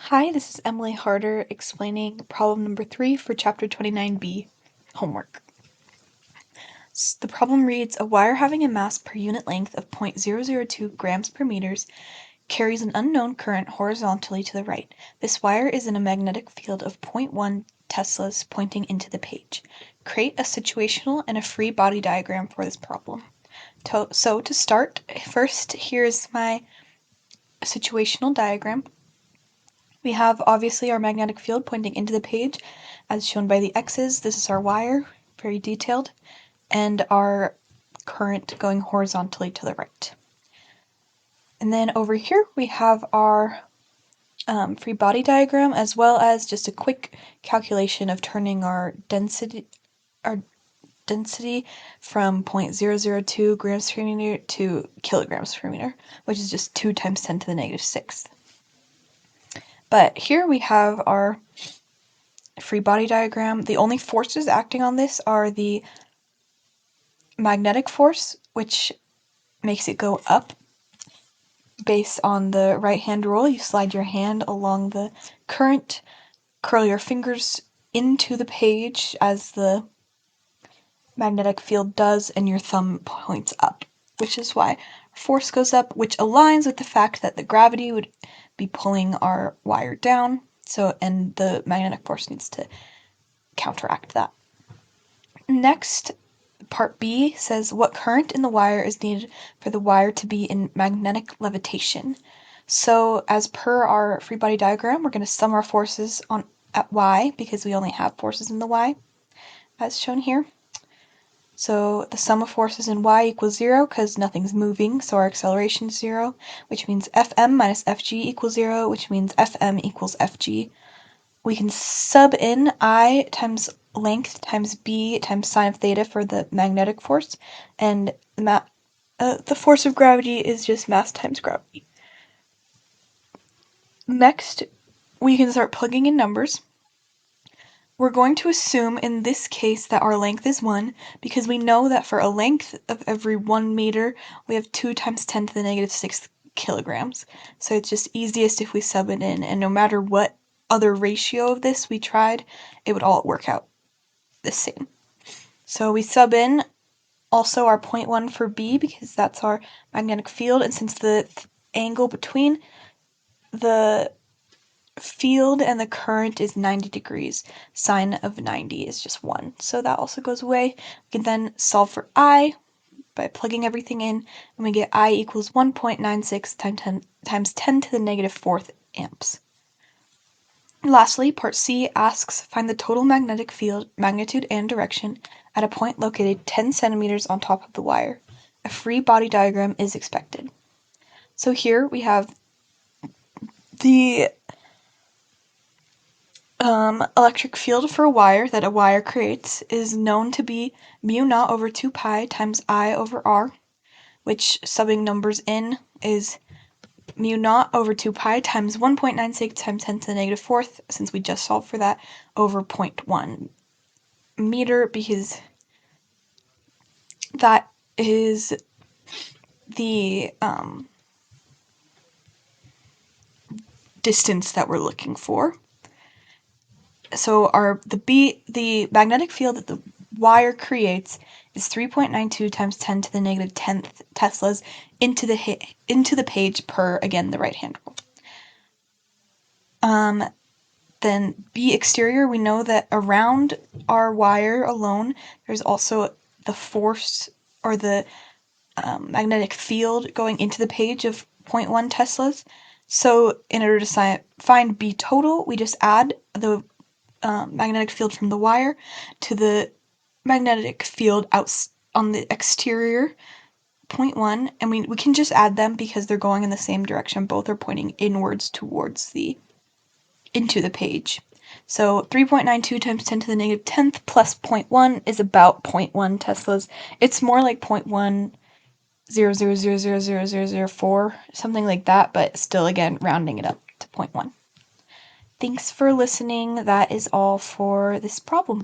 Hi, this is Emily Harder explaining problem number 3 for chapter 29b, homework. The problem reads, a wire having a mass per unit length of 0.002 grams per meters carries an unknown current horizontally to the right. This wire is in a magnetic field of 0.1 teslas pointing into the page. Create a situational and a free body diagram for this problem. So to start, first here's my situational diagram. We have obviously our magnetic field pointing into the page as shown by the X's. This is our wire, very detailed, and our current going horizontally to the right. And then over here we have our free body diagram, as well as just a quick calculation of turning our density from 0.002 grams per meter to kilograms per meter, which is just 2 times 10 to the negative 6th. But here we have our free body diagram. The only forces acting on this are the magnetic force, which makes it go up based on the right hand rule. You slide your hand along the current, curl your fingers into the page as the magnetic field does, and your thumb points up, which is why force goes up, which aligns with the fact that the gravity would be pulling our wire down, and the magnetic force needs to counteract that. Next, part B says what current in the wire is needed for the wire to be in magnetic levitation. So as per our free body diagram, we're going to sum our forces at y because we only have forces in the y, as shown here. So the sum of forces in y equals 0 because nothing's moving, so our acceleration is 0, which means Fm minus Fg equals 0, which means Fm equals Fg. We can sub in I times length times b times sine of theta for the magnetic force, and the force of gravity is just mass times gravity. Next, we can start plugging in numbers. We're going to assume in this case that our length is 1, because we know that for a length of every 1 meter, we have 2 times 10 to the negative 6th kilograms. So it's just easiest if we sub it in, and no matter what other ratio of this we tried, it would all work out the same. So we sub in also our 0.1 for B because that's our magnetic field, and since the angle between the field and the current is 90 degrees, sine of 90 is just 1. So that also goes away. We can then solve for I by plugging everything in, and we get I equals 1.96 times 10 to the negative 4th amps. Lastly, part C asks find the total magnetic field, magnitude, and direction at a point located 10 centimeters on top of the wire. A free body diagram is expected. So here we have the electric field for a wire that a wire creates is known to be mu naught over 2 pi times I over r, which subbing numbers in is mu naught over 2 pi times 1.96 times 10 to the negative 4th, since we just solved for that, over 0.1 meter, because that is the distance that we're looking for. So the magnetic field that the wire creates is 3.92 times 10 to the negative 10th teslas into the page per, again, the right hand rule. Then B exterior, we know that around our wire alone, there's also the force or the magnetic field going into the page of 0.1 teslas. So in order to find B total, we just add the magnetic field from the wire to the magnetic field out on the exterior 0.1, and we can just add them because they're going in the same direction. Both are pointing inwards towards into the page. So 3.92 times 10 to the negative 10th plus 0.1 is about 0.1 teslas. It's more like 0.100000004, something like that, but still, again, rounding it up to 0.1. Thanks for listening. That is all for this problem.